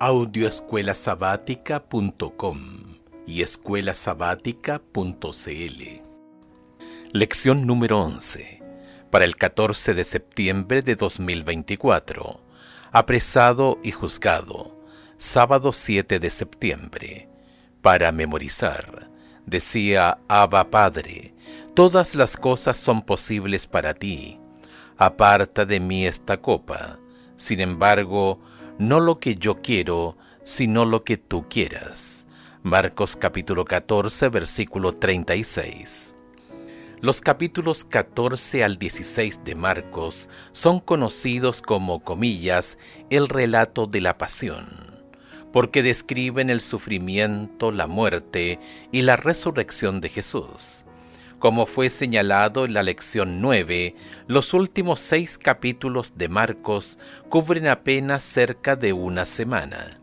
Audioescuelasabática.com y escuelasabática.cl. Lección número 11, para el 14 de septiembre de 2024. Apresado y juzgado, sábado 7 de septiembre. Para memorizar, decía Abba Padre, todas las cosas son posibles para ti. Aparta de mí esta copa. Sin embargo, no lo que yo quiero, sino lo que tú quieras. Marcos capítulo 14, versículo 36. Los capítulos 14 al 16 de Marcos son conocidos como, comillas, el relato de la pasión, porque describen el sufrimiento, la muerte y la resurrección de Jesús. Como fue señalado en la lección 9, los últimos 6 capítulos de Marcos cubren apenas cerca de una semana.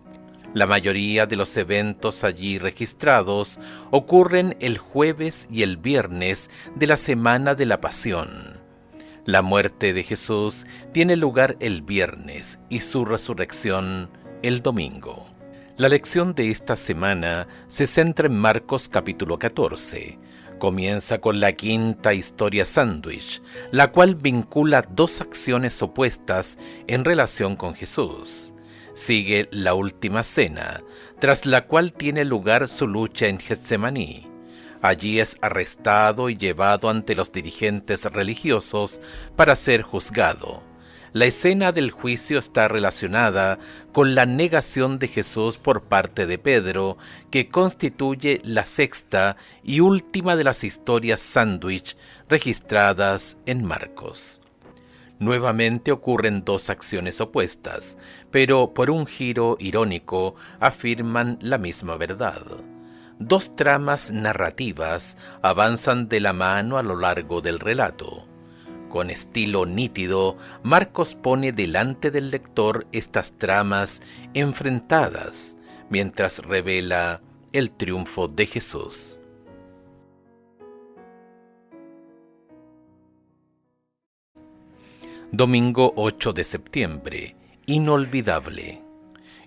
La mayoría de los eventos allí registrados ocurren el jueves y el viernes de la semana de la Pasión. La muerte de Jesús tiene lugar el viernes y su resurrección el domingo. La lección de esta semana se centra en Marcos capítulo 14. Comienza con la quinta historia sándwich, la cual vincula dos acciones opuestas en relación con Jesús. Sigue la última cena, tras la cual tiene lugar su lucha en Getsemaní. Allí es arrestado y llevado ante los dirigentes religiosos para ser juzgado. La escena del juicio está relacionada con la negación de Jesús por parte de Pedro, que constituye la sexta y última de las historias sándwich registradas en Marcos. Nuevamente ocurren dos acciones opuestas, pero por un giro irónico afirman la misma verdad. Dos tramas narrativas avanzan de la mano a lo largo del relato. Con estilo nítido, Marcos pone delante del lector estas tramas enfrentadas, mientras revela el triunfo de Jesús. Domingo 8 de septiembre, inolvidable.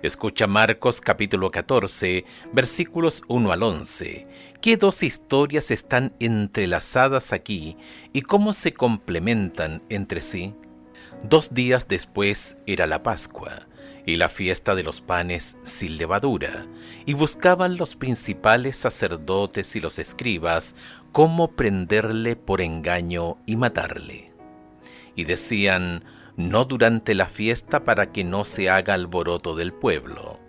Escucha Marcos capítulo 14, versículos 1 al 11. ¿Qué dos historias están entrelazadas aquí y cómo se complementan entre sí? 2 días después era la Pascua y la fiesta de los panes sin levadura, y buscaban los principales sacerdotes y los escribas cómo prenderle por engaño y matarle. Y decían: no durante la fiesta, para que no se haga alboroto del pueblo.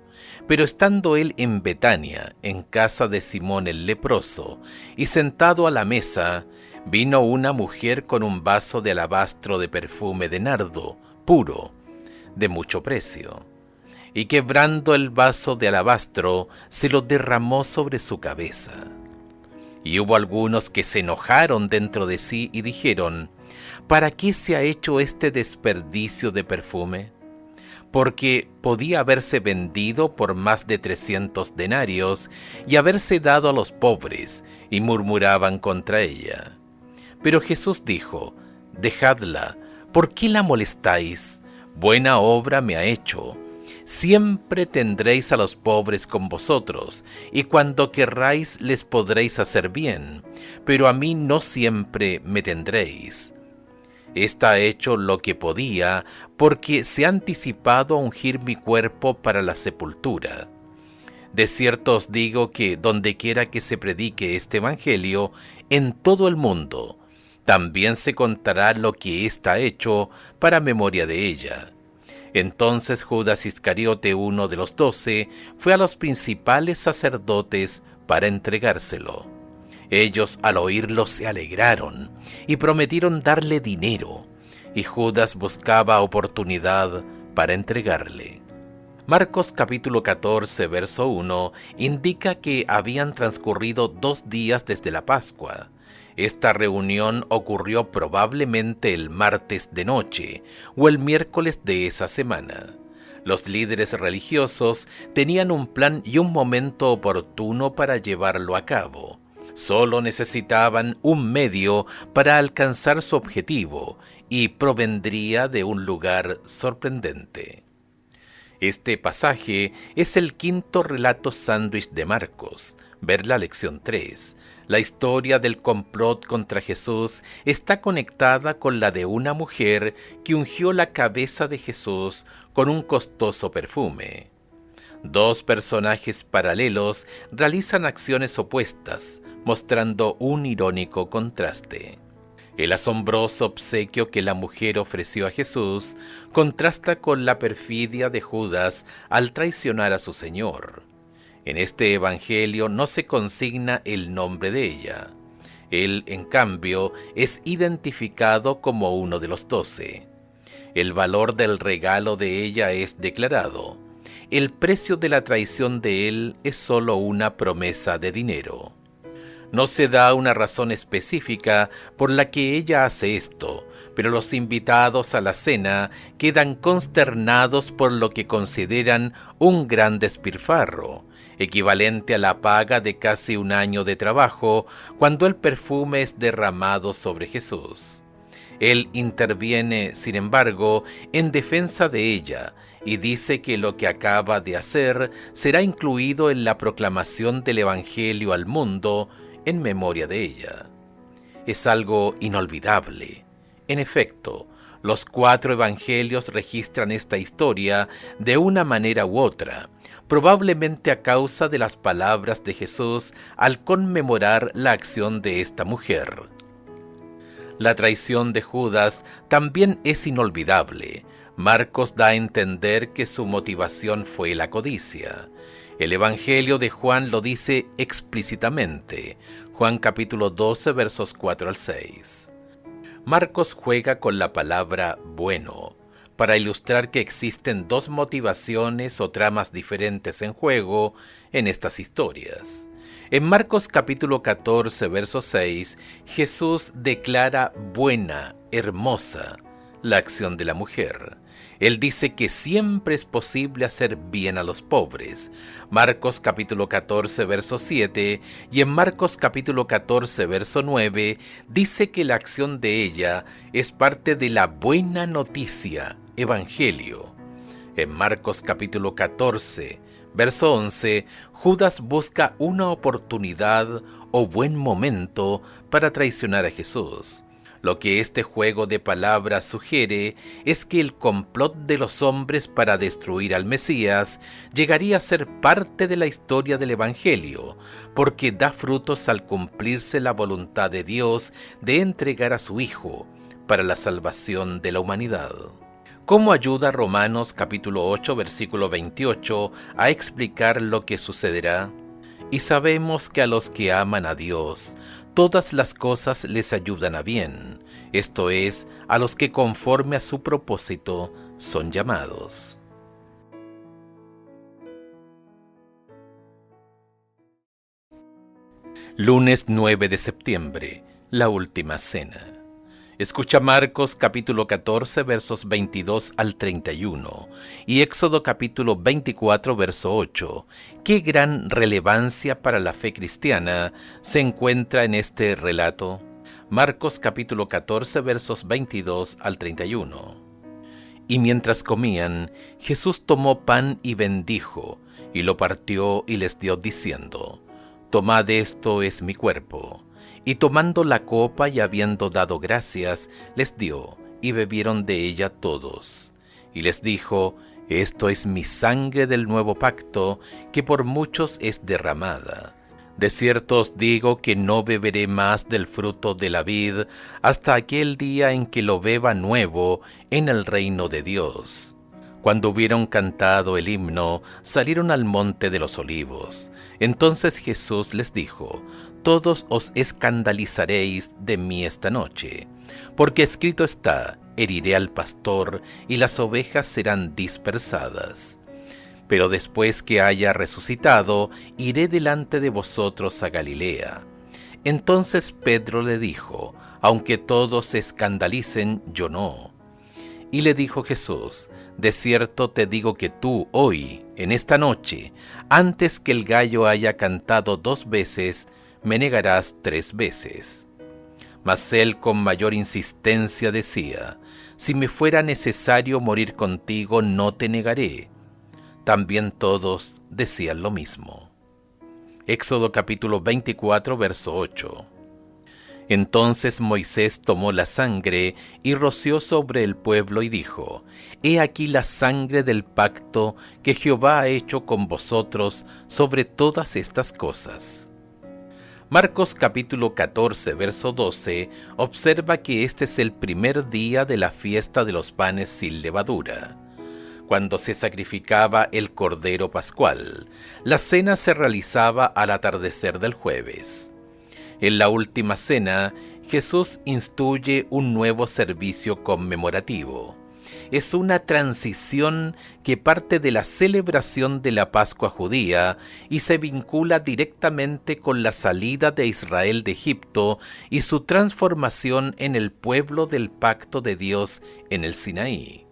Pero estando él en Betania, en casa de Simón el leproso, y sentado a la mesa, vino una mujer con un vaso de alabastro de perfume de nardo, puro, de mucho precio, y quebrando el vaso de alabastro, se lo derramó sobre su cabeza. Y hubo algunos que se enojaron dentro de sí y dijeron: ¿para qué se ha hecho este desperdicio de perfume? Porque podía haberse vendido por más de 300 denarios y haberse dado a los pobres, y murmuraban contra ella. Pero Jesús dijo: dejadla, ¿por qué la molestáis? Buena obra me ha hecho. Siempre tendréis a los pobres con vosotros, y cuando querráis les podréis hacer bien, pero a mí no siempre me tendréis. Ésta ha hecho lo que podía, porque se ha anticipado a ungir mi cuerpo para la sepultura. De cierto os digo que dondequiera que se predique este evangelio en todo el mundo, también se contará lo que ésta ha hecho para memoria de ella. Entonces Judas Iscariote, uno de los 12, fue a los principales sacerdotes para entregárselo. Ellos al oírlo se alegraron y prometieron darle dinero, y Judas buscaba oportunidad para entregarle. Marcos capítulo 14, verso 1, indica que habían transcurrido 2 días desde la Pascua. Esta reunión ocurrió probablemente el martes de noche o el miércoles de esa semana. Los líderes religiosos tenían un plan y un momento oportuno para llevarlo a cabo. Solo necesitaban un medio para alcanzar su objetivo, y provendría de un lugar sorprendente. Este pasaje es el quinto relato sándwich de Marcos. Ver la lección 3. La historia del complot contra Jesús está conectada con la de una mujer que ungió la cabeza de Jesús con un costoso perfume. Dos personajes paralelos realizan acciones opuestas, mostrando un irónico contraste. El asombroso obsequio que la mujer ofreció a Jesús contrasta con la perfidia de Judas al traicionar a su Señor. En este evangelio no se consigna el nombre de ella. Él, en cambio, es identificado como uno de los 12. El valor del regalo de ella es declarado. El precio de la traición de él es solo una promesa de dinero. No se da una razón específica por la que ella hace esto, pero los invitados a la cena quedan consternados por lo que consideran un gran despilfarro, equivalente a la paga de casi un año de trabajo cuando el perfume es derramado sobre Jesús. Él interviene, sin embargo, en defensa de ella y dice que lo que acaba de hacer será incluido en la proclamación del Evangelio al mundo en memoria de ella. Es algo inolvidable. En efecto, los 4 evangelios registran esta historia de una manera u otra, probablemente a causa de las palabras de Jesús al conmemorar la acción de esta mujer. La traición de Judas también es inolvidable. Marcos da a entender que su motivación fue la codicia. El Evangelio de Juan lo dice explícitamente. Juan capítulo 12, versos 4 al 6. Marcos juega con la palabra bueno, para ilustrar que existen 2 motivaciones o tramas diferentes en juego en estas historias. En Marcos capítulo 14, verso 6, Jesús declara buena, hermosa, la acción de la mujer. Él dice que siempre es posible hacer bien a los pobres. Marcos capítulo 14, verso 7, y en Marcos capítulo 14, verso 9, dice que la acción de ella es parte de la buena noticia, evangelio. En Marcos capítulo 14, verso 11, Judas busca una oportunidad o buen momento para traicionar a Jesús. Lo que este juego de palabras sugiere es que el complot de los hombres para destruir al Mesías llegaría a ser parte de la historia del Evangelio, porque da frutos al cumplirse la voluntad de Dios de entregar a su Hijo para la salvación de la humanidad. ¿Cómo ayuda Romanos capítulo 8, versículo 28 a explicar lo que sucederá? Y sabemos que a los que aman a Dios, todas las cosas les ayudan a bien, esto es, a los que conforme a su propósito son llamados. Lunes 9 de septiembre, la última cena. Escucha Marcos capítulo 14 versos 22 al 31 y Éxodo capítulo 24 verso 8. ¿Qué gran relevancia para la fe cristiana se encuentra en este relato? Marcos capítulo 14 versos 22 al 31. Y mientras comían, Jesús tomó pan y bendijo, y lo partió y les dio diciendo: Tomad, esto es mi cuerpo. Y tomando la copa y habiendo dado gracias, les dio, y bebieron de ella todos. Y les dijo: Esto es mi sangre del nuevo pacto, que por muchos es derramada. De cierto os digo que no beberé más del fruto de la vid, hasta aquel día en que lo beba nuevo en el reino de Dios. Cuando hubieron cantado el himno, salieron al monte de los olivos. Entonces Jesús les dijo: Todos os escandalizaréis de mí esta noche, porque escrito está: heriré al pastor, y las ovejas serán dispersadas. Pero después que haya resucitado, iré delante de vosotros a Galilea. Entonces Pedro le dijo: Aunque todos se escandalicen, yo no. Y le dijo Jesús: De cierto te digo que tú hoy, en esta noche, antes que el gallo haya cantado 2 veces, me negarás 3 veces. Mas él con mayor insistencia decía: Si me fuera necesario morir contigo, no te negaré. también todos decían lo mismo. Éxodo capítulo 24, verso 8. Entonces Moisés tomó la sangre y roció sobre el pueblo y dijo: He aquí la sangre del pacto que Jehová ha hecho con vosotros sobre todas estas cosas. Marcos capítulo 14, verso 12, observa que este es el primer día de la fiesta de los panes sin levadura, cuando se sacrificaba el Cordero Pascual. La cena se realizaba al atardecer del jueves. En la última cena, Jesús instituye un nuevo servicio conmemorativo. Es una transición que parte de la celebración de la Pascua judía y se vincula directamente con la salida de Israel de Egipto y su transformación en el pueblo del pacto de Dios en el Sinaí.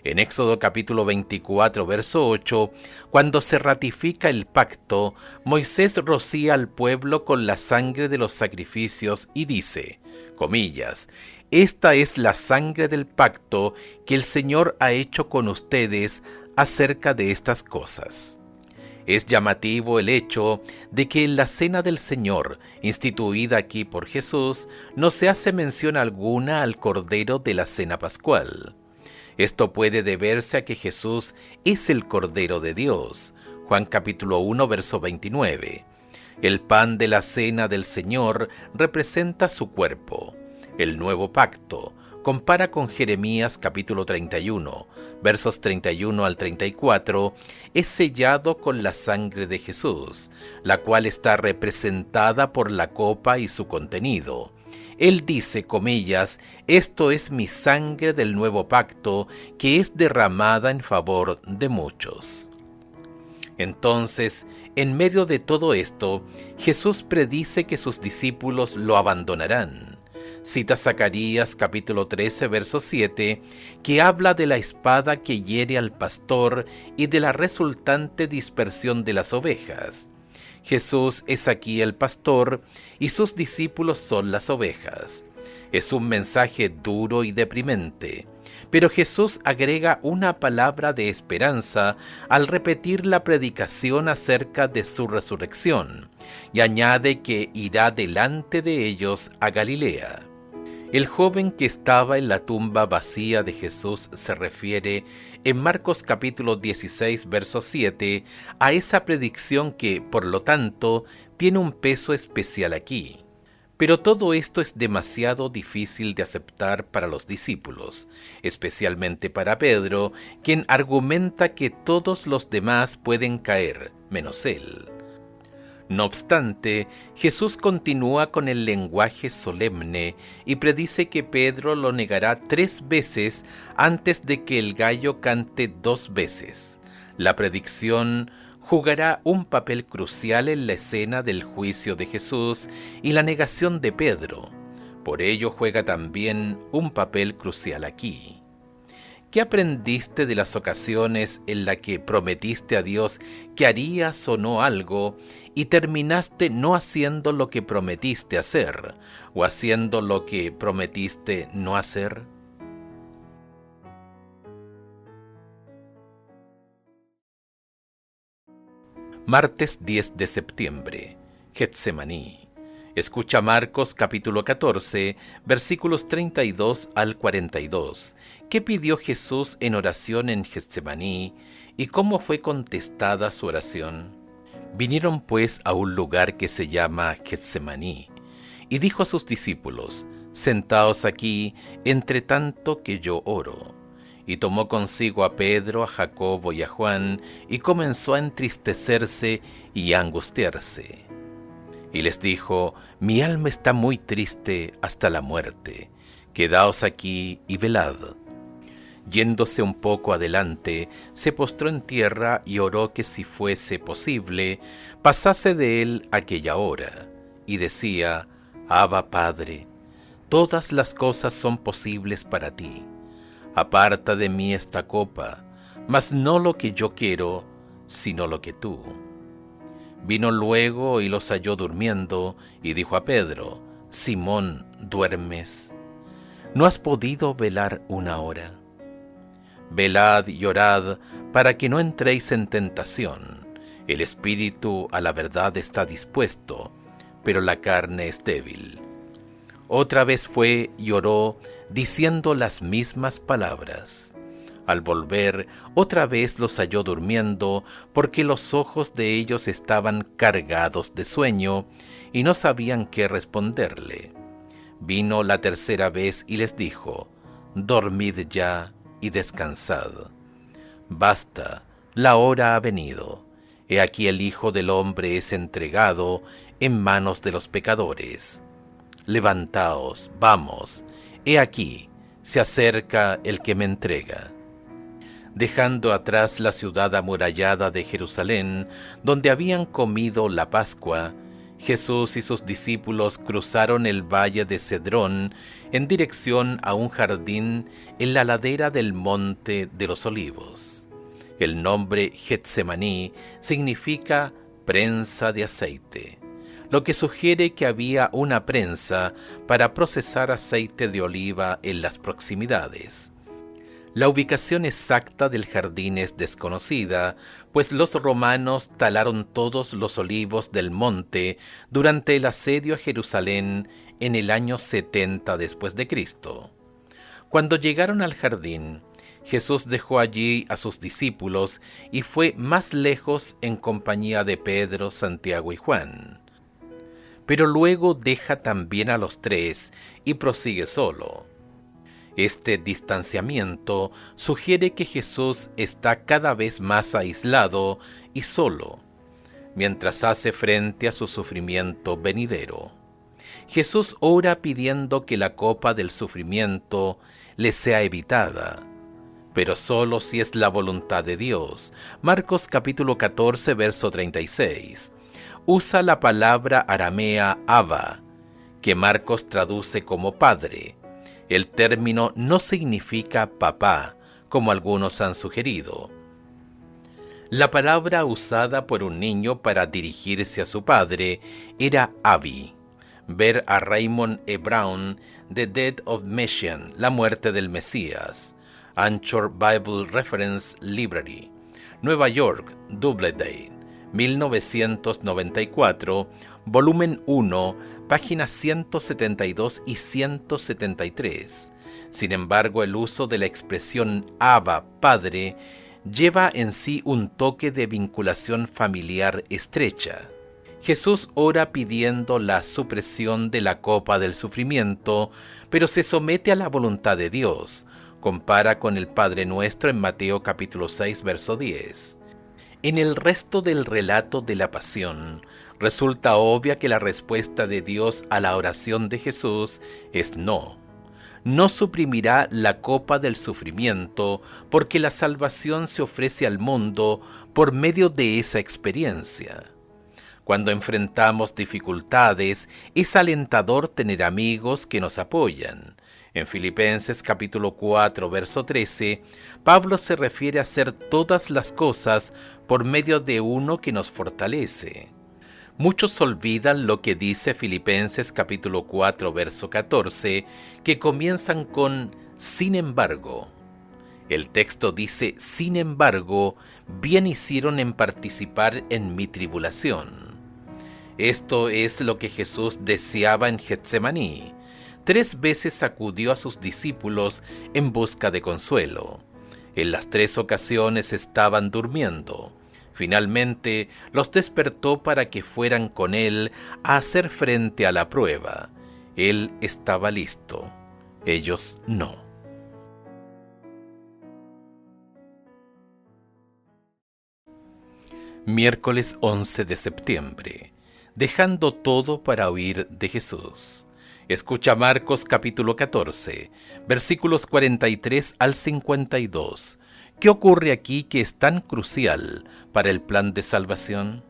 En Éxodo capítulo 24, verso 8, cuando se ratifica el pacto, Moisés rocía al pueblo con la sangre de los sacrificios y dice, comillas, esta es la sangre del pacto que el Señor ha hecho con ustedes acerca de estas cosas. Es llamativo el hecho de que en la cena del Señor, instituida aquí por Jesús, no se hace mención alguna al Cordero de la cena pascual. Esto puede deberse a que Jesús es el Cordero de Dios. Juan capítulo 1, verso 29. El pan de la cena del Señor representa su cuerpo. El nuevo pacto compara con Jeremías capítulo 31, versos 31 al 34, es sellado con la sangre de Jesús, la cual está representada por la copa y su contenido. Él dice, comillas, esto es mi sangre del nuevo pacto que es derramada en favor de muchos. Entonces, en medio de todo esto, Jesús predice que sus discípulos lo abandonarán. Cita Zacarías capítulo 13, verso 7, que habla de la espada que hiere al pastor y de la resultante dispersión de las ovejas. Jesús es aquí el pastor y sus discípulos son las ovejas. Es un mensaje duro y deprimente, pero Jesús agrega una palabra de esperanza al repetir la predicación acerca de su resurrección y añade que irá delante de ellos a Galilea. El joven que estaba en la tumba vacía de Jesús se refiere en Marcos capítulo 16, verso 7, a esa predicción que, por lo tanto, tiene un peso especial aquí. Pero todo esto es demasiado difícil de aceptar para los discípulos, especialmente para Pedro, quien argumenta que todos los demás pueden caer, menos él. No obstante, Jesús continúa con el lenguaje solemne y predice que Pedro lo negará 3 veces antes de que el gallo cante 2 veces. La predicción jugará un papel crucial en la escena del juicio de Jesús y la negación de Pedro. Por ello juega también un papel crucial aquí. ¿Qué aprendiste de las ocasiones en las que prometiste a Dios que harías o no algo y terminaste no haciendo lo que prometiste hacer o haciendo lo que prometiste no hacer? Martes 10 de septiembre, Getsemaní. Escucha Marcos capítulo 14, versículos 32 al 42. ¿Qué pidió Jesús en oración en Getsemaní y cómo fue contestada su oración? Vinieron pues a un lugar que se llama Getsemaní, y dijo a sus discípulos, sentaos aquí, entre tanto que yo oro. Y tomó consigo a Pedro, a Jacobo y a Juan, y comenzó a entristecerse y a angustiarse. Y les dijo, mi alma está muy triste hasta la muerte, quedaos aquí y velad. Yéndose un poco adelante, se postró en tierra y oró que si fuese posible, pasase de él aquella hora, y decía, Abba Padre, todas las cosas son posibles para ti. Aparta de mí esta copa, mas no lo que yo quiero, sino lo que tú. Vino luego y los halló durmiendo, y dijo a Pedro, Simón, ¿duermes? ¿No has podido velar una hora? Velad y orad para que no entréis en tentación. El espíritu a la verdad está dispuesto, pero la carne es débil. Otra vez fue y oró, diciendo las mismas palabras. Al volver, otra vez los halló durmiendo, porque los ojos de ellos estaban cargados de sueño, y no sabían qué responderle. Vino la tercera vez y les dijo: dormid ya y descansad. Basta, la hora ha venido. He aquí el Hijo del Hombre es entregado en manos de los pecadores. Levantaos, vamos, he aquí, se acerca el que me entrega. Dejando atrás la ciudad amurallada de Jerusalén, donde habían comido la Pascua, Jesús y sus discípulos cruzaron el valle de Cedrón en dirección a un jardín en la ladera del Monte de los Olivos. El nombre Getsemaní significa prensa de aceite, lo que sugiere que había una prensa para procesar aceite de oliva en las proximidades. La ubicación exacta del jardín es desconocida, pues los romanos talaron todos los olivos del monte durante el asedio a Jerusalén en el año 70 después de Cristo. Cuando llegaron al jardín, Jesús dejó allí a sus discípulos y fue más lejos en compañía de Pedro, Santiago y Juan. Pero luego deja también a los tres y prosigue solo. Este distanciamiento sugiere que Jesús está cada vez más aislado y solo, mientras hace frente a su sufrimiento venidero. Jesús ora pidiendo que la copa del sufrimiento le sea evitada, pero solo si es la voluntad de Dios. Marcos capítulo 14, verso 36. Usa la palabra aramea Abba, que Marcos traduce como padre. El término no significa papá, como algunos han sugerido. La palabra usada por un niño para dirigirse a su padre era Abi. Ver a Raymond E. Brown, The Death of Messiah, La muerte del Mesías, Anchor Bible Reference Library, Nueva York, Doubleday, 1994, volumen 1, páginas 172 y 173. Sin embargo, el uso de la expresión Abba, Padre, lleva en sí un toque de vinculación familiar estrecha. Jesús ora pidiendo la supresión de la copa del sufrimiento, pero se somete a la voluntad de Dios. Compara con el Padre Nuestro en Mateo capítulo 6, verso 10. En el resto del relato de la pasión, resulta obvia que la respuesta de Dios a la oración de Jesús es no. No suprimirá la copa del sufrimiento porque la salvación se ofrece al mundo por medio de esa experiencia. Cuando enfrentamos dificultades, es alentador tener amigos que nos apoyan. En Filipenses capítulo 4, verso 13, Pablo se refiere a hacer todas las cosas por medio de uno que nos fortalece. Muchos olvidan lo que dice Filipenses capítulo 4, verso 14, que comienzan con sin embargo. El texto dice: sin embargo, bien hicieron en participar en mi tribulación. Esto es lo que Jesús deseaba en Getsemaní. 3 veces acudió a sus discípulos en busca de consuelo. En las 3 ocasiones estaban durmiendo. Finalmente los despertó para que fueran con él a hacer frente a la prueba. Él estaba listo, ellos no. Miércoles 11 de septiembre. Dejando todo para huir de Jesús. Escucha Marcos capítulo 14, versículos 43 al 52. ¿Qué ocurre aquí que es tan crucial para el plan de salvación?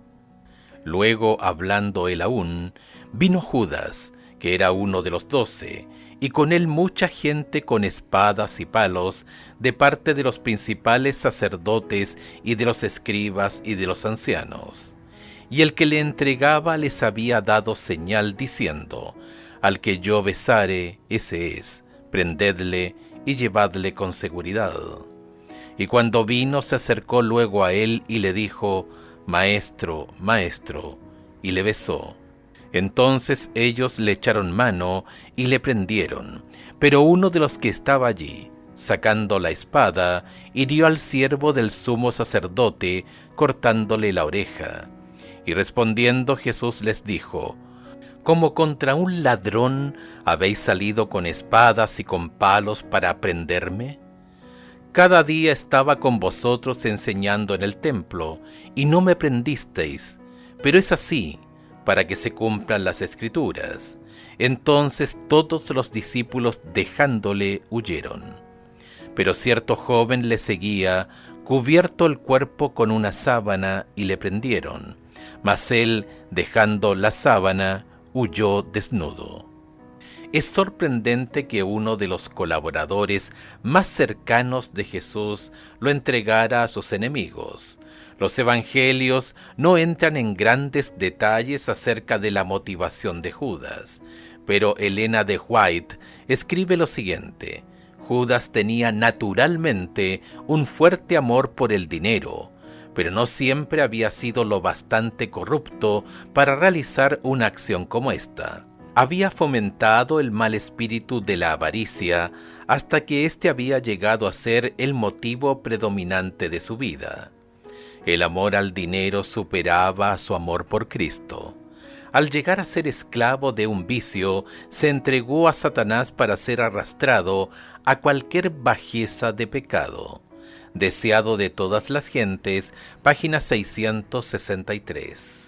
Luego, hablando él aún, vino Judas, que era uno de los 12, y con él mucha gente con espadas y palos, de parte de los principales sacerdotes y de los escribas y de los ancianos. Y el que le entregaba les había dado señal diciendo: al que yo besare, ese es, prendedle y llevadle con seguridad. Y cuando vino se acercó luego a él y le dijo: Maestro, maestro, y le besó. Entonces ellos le echaron mano y le prendieron. Pero uno de los que estaba allí, sacando la espada, hirió al siervo del sumo sacerdote, cortándole la oreja. Y respondiendo Jesús les dijo: ¿Como contra un ladrón habéis salido con espadas y con palos para prenderme? Cada día estaba con vosotros enseñando en el templo, y no me prendisteis, pero es así, para que se cumplan las Escrituras. Entonces todos los discípulos, dejándole, huyeron. Pero cierto joven le seguía, cubierto el cuerpo con una sábana, y le prendieron. Mas él, dejando la sábana, huyó desnudo. Es sorprendente que uno de los colaboradores más cercanos de Jesús lo entregara a sus enemigos. Los evangelios no entran en grandes detalles acerca de la motivación de Judas, pero Elena de White escribe lo siguiente: Judas tenía naturalmente un fuerte amor por el dinero, pero no siempre había sido lo bastante corrupto para realizar una acción como esta. Había fomentado el mal espíritu de la avaricia hasta que éste había llegado a ser el motivo predominante de su vida. El amor al dinero superaba a su amor por Cristo. Al llegar a ser esclavo de un vicio, se entregó a Satanás para ser arrastrado a cualquier bajeza de pecado. Deseado de todas las gentes, página 663.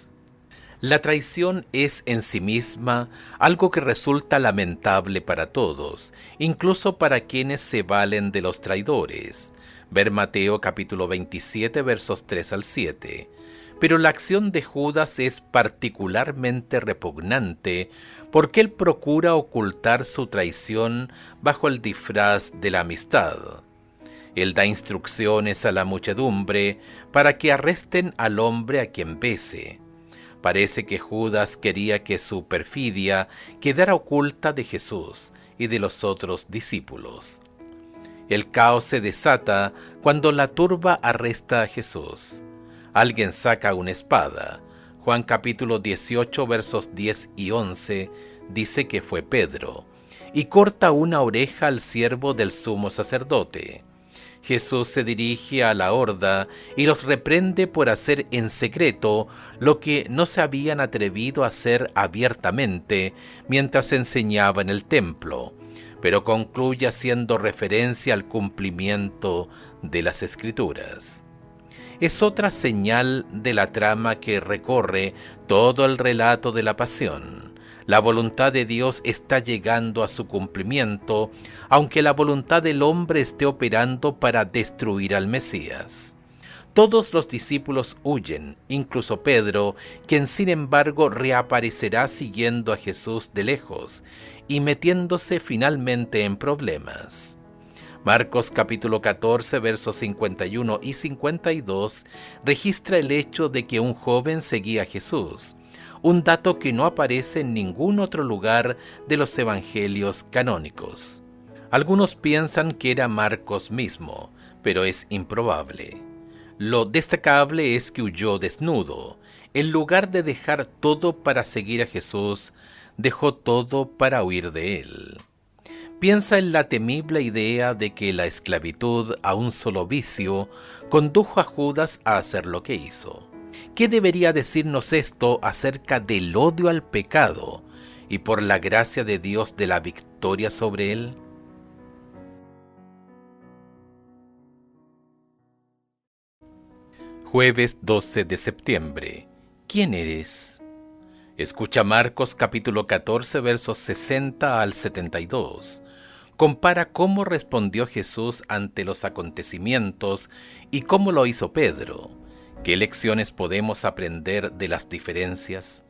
La traición es en sí misma algo que resulta lamentable para todos, incluso para quienes se valen de los traidores. Ver Mateo capítulo 27 versos 3 al 7. Pero la acción de Judas es particularmente repugnante porque él procura ocultar su traición bajo el disfraz de la amistad. Él da instrucciones a la muchedumbre para que arresten al hombre a quien bese. Parece que Judas quería que su perfidia quedara oculta de Jesús y de los otros discípulos. El caos se desata cuando la turba arresta a Jesús. Alguien saca una espada. Juan capítulo 18 versos 10 y 11 dice que fue Pedro, y corta una oreja al siervo del sumo sacerdote. Jesús se dirige a la horda y los reprende por hacer en secreto lo que no se habían atrevido a hacer abiertamente mientras enseñaba en el templo, pero concluye haciendo referencia al cumplimiento de las Escrituras. Es otra señal de la trama que recorre todo el relato de la pasión. La voluntad de Dios está llegando a su cumplimiento, aunque la voluntad del hombre esté operando para destruir al Mesías. Todos los discípulos huyen, incluso Pedro, quien sin embargo reaparecerá siguiendo a Jesús de lejos y metiéndose finalmente en problemas. Marcos capítulo 14 versos 51 y 52 registra el hecho de que un joven seguía a Jesús, un dato que no aparece en ningún otro lugar de los evangelios canónicos. Algunos piensan que era Marcos mismo, pero es improbable. Lo destacable es que huyó desnudo. En lugar de dejar todo para seguir a Jesús, dejó todo para huir de él. Piensa en la temible idea de que la esclavitud a un solo vicio condujo a Judas a hacer lo que hizo. ¿Qué debería decirnos esto acerca del odio al pecado y por la gracia de Dios de la victoria sobre él? Jueves 12 de septiembre. ¿Quién eres? Escucha Marcos capítulo 14 versos 60 al 72. Compara cómo respondió Jesús ante los acontecimientos y cómo lo hizo Pedro. ¿Qué lecciones podemos aprender de las diferencias?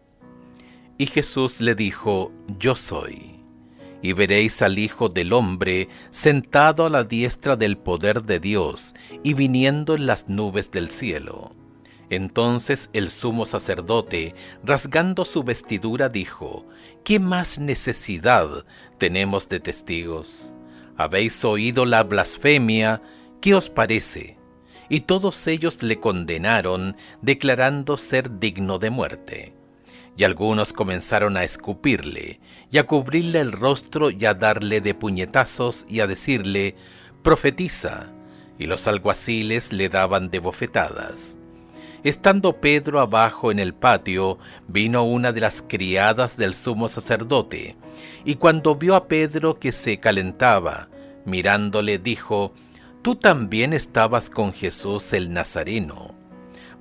Y Jesús le dijo: Yo soy. Y veréis al Hijo del Hombre sentado a la diestra del poder de Dios y viniendo en las nubes del cielo. Entonces el sumo sacerdote, rasgando su vestidura, dijo: ¿Qué más necesidad tenemos de testigos? ¿Habéis oído la blasfemia? ¿qué os parece? Y todos ellos le condenaron, declarando ser digno de muerte. Y algunos comenzaron a escupirle, y a cubrirle el rostro, y a darle de puñetazos, y a decirle, profetiza. Y los alguaciles le daban de bofetadas. Estando Pedro abajo en el patio, vino una de las criadas del sumo sacerdote, y cuando vio a Pedro que se calentaba, mirándole dijo, «Tú también estabas con Jesús el Nazareno».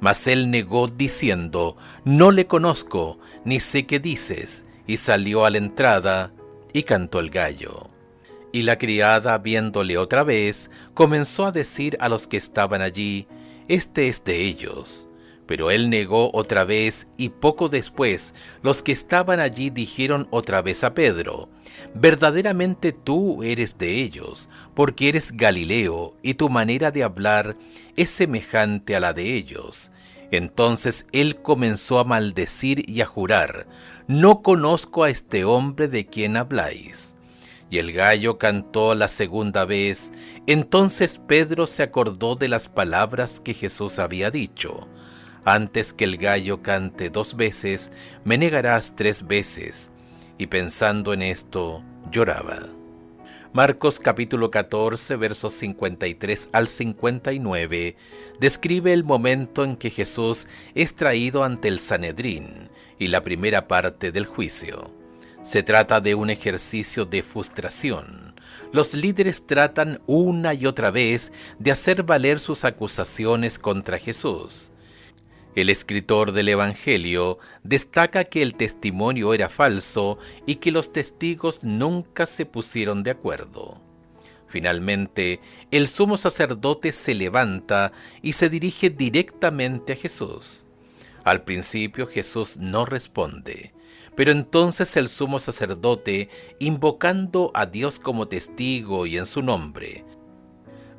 Mas él negó diciendo, «No le conozco, ni sé qué dices», y salió a la entrada, y cantó el gallo. Y la criada, viéndole otra vez, comenzó a decir a los que estaban allí, «Este es de ellos». Pero él negó otra vez, y poco después los que estaban allí dijeron otra vez a Pedro, «Verdaderamente tú eres de ellos, porque eres Galileo, y tu manera de hablar es semejante a la de ellos». Entonces él comenzó a maldecir y a jurar, «No conozco a este hombre de quien habláis». Y el gallo cantó la segunda vez. Entonces Pedro se acordó de las palabras que Jesús había dicho, «Antes que el gallo cante 2 veces, me negarás 3 veces». Y pensando en esto, lloraba. Marcos capítulo 14, versos 53 al 59, describe el momento en que Jesús es traído ante el Sanedrín y la primera parte del juicio. Se trata de un ejercicio de frustración. Los líderes tratan una y otra vez de hacer valer sus acusaciones contra Jesús. El escritor del Evangelio destaca que el testimonio era falso y que los testigos nunca se pusieron de acuerdo. Finalmente, el sumo sacerdote se levanta y se dirige directamente a Jesús. Al principio Jesús no responde, pero entonces el sumo sacerdote, invocando a Dios como testigo y en su nombre,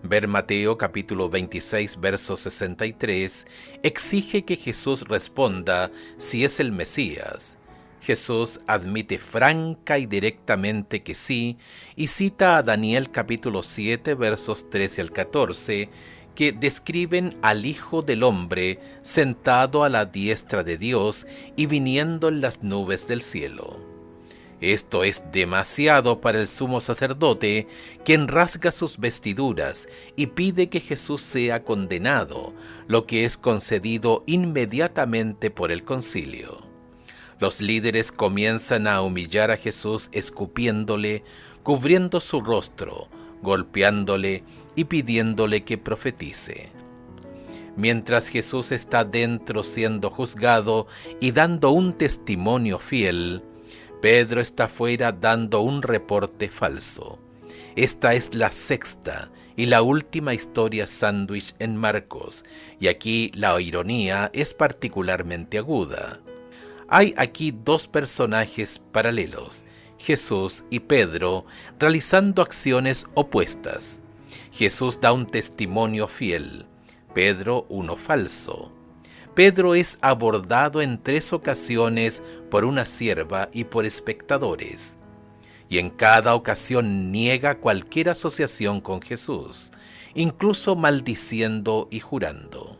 ver Mateo capítulo 26, verso 63, exige que Jesús responda si es el Mesías. Jesús admite franca y directamente que sí, y cita a Daniel capítulo 7, versos 13 al 14, que describen al Hijo del Hombre sentado a la diestra de Dios y viniendo en las nubes del cielo. Esto es demasiado para el sumo sacerdote, quien rasga sus vestiduras y pide que Jesús sea condenado, lo que es concedido inmediatamente por el concilio. Los líderes comienzan a humillar a Jesús escupiéndole, cubriendo su rostro, golpeándole y pidiéndole que profetice. Mientras Jesús está dentro siendo juzgado y dando un testimonio fiel, Pedro está fuera dando un reporte falso. Esta es la sexta y la última historia sándwich en Marcos, y aquí la ironía es particularmente aguda. Hay aquí 2 personajes paralelos, Jesús y Pedro, realizando acciones opuestas. Jesús da un testimonio fiel, Pedro uno falso. Pedro es abordado en 3 ocasiones por una sierva y por espectadores, y en cada ocasión niega cualquier asociación con Jesús, incluso maldiciendo y jurando.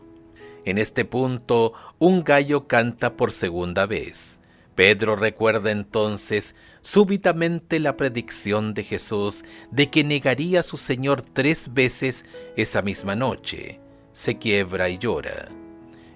En este punto, un gallo canta por segunda vez. Pedro recuerda entonces súbitamente la predicción de Jesús de que negaría a su Señor 3 veces esa misma noche. Se quiebra y llora.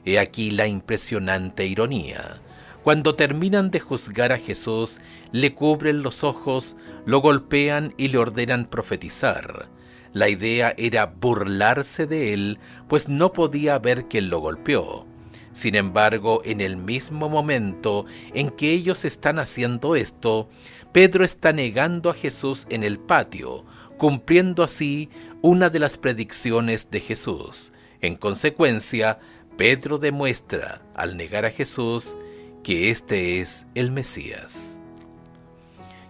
He aquí la impresionante ironía. Cuando terminan de juzgar a Jesús, le cubren los ojos, lo golpean y le ordenan profetizar. La idea era burlarse de él, pues no podía ver quién lo golpeó. Sin embargo, en el mismo momento en que ellos están haciendo esto, Pedro está negando a Jesús en el patio, cumpliendo así una de las predicciones de Jesús. En consecuencia, Pedro demuestra, al negar a Jesús, que este es el Mesías.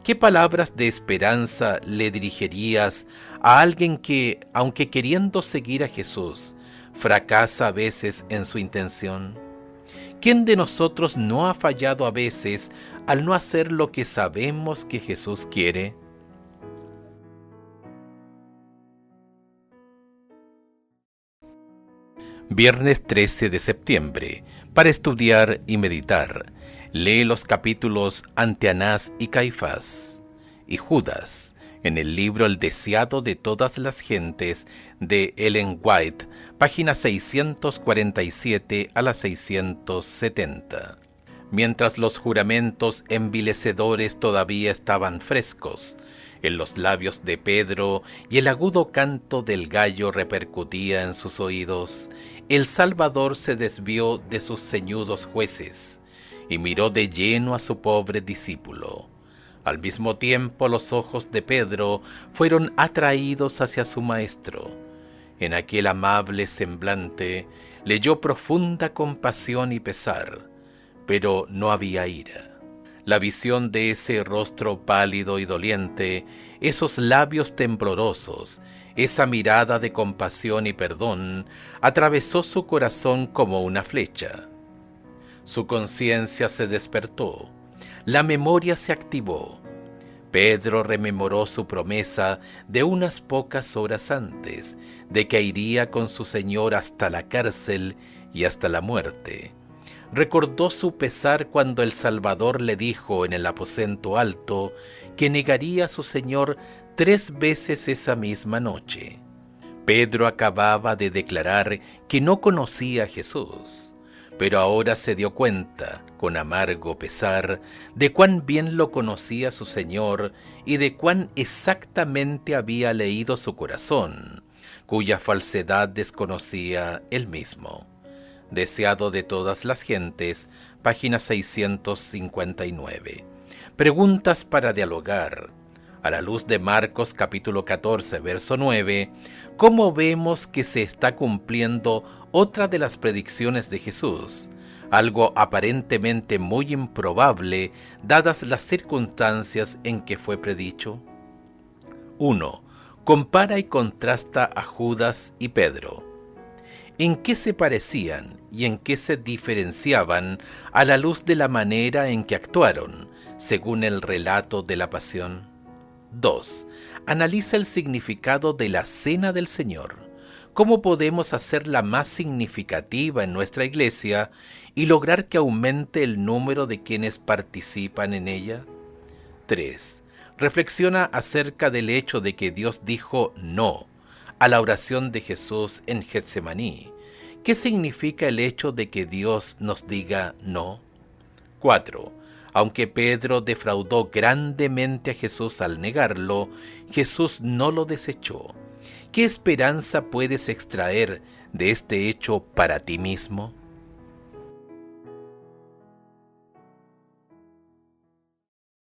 ¿Qué palabras de esperanza le dirigirías a alguien que, aunque queriendo seguir a Jesús, fracasa a veces en su intención? ¿Quién de nosotros no ha fallado a veces al no hacer lo que sabemos que Jesús quiere? Viernes 13 de septiembre, para estudiar y meditar. Lee los capítulos ante Anás y Caifás y Judas en el libro El deseado de todas las gentes de Ellen White, páginas 647 a las 670. Mientras los juramentos envilecedores todavía estaban frescos en los labios de Pedro y el agudo canto del gallo repercutía en sus oídos, el Salvador se desvió de sus ceñudos jueces y miró de lleno a su pobre discípulo. Al mismo tiempo los ojos de Pedro fueron atraídos hacia su maestro. En aquel amable semblante leyó profunda compasión y pesar, pero no había ira. La visión de ese rostro pálido y doliente, esos labios temblorosos, esa mirada de compasión y perdón, atravesó su corazón como una flecha. Su conciencia se despertó, la memoria se activó. Pedro rememoró su promesa de unas pocas horas antes, de que iría con su Señor hasta la cárcel y hasta la muerte. Recordó su pesar cuando el Salvador le dijo en el aposento alto que negaría a su Señor 3 veces esa misma noche. Pedro acababa de declarar que no conocía a Jesús, pero ahora se dio cuenta, con amargo pesar, de cuán bien lo conocía su Señor y de cuán exactamente había leído su corazón, cuya falsedad desconocía él mismo. Deseado de todas las gentes, página 659. Preguntas para dialogar. A la luz de Marcos capítulo 14, verso 9, ¿cómo vemos que se está cumpliendo otra de las predicciones de Jesús? Algo aparentemente muy improbable, dadas las circunstancias en que fue predicho. 1. Compara y contrasta a Judas y Pedro. ¿En qué se parecían y en qué se diferenciaban a la luz de la manera en que actuaron, según el relato de la pasión? 2. Analiza el significado de la Cena del Señor. ¿Cómo podemos hacerla más significativa en nuestra iglesia y lograr que aumente el número de quienes participan en ella? 3. Reflexiona acerca del hecho de que Dios dijo no a la oración de Jesús en Getsemaní. ¿Qué significa el hecho de que Dios nos diga no? 4. Aunque Pedro defraudó grandemente a Jesús al negarlo, Jesús no lo desechó. ¿Qué esperanza puedes extraer de este hecho para ti mismo?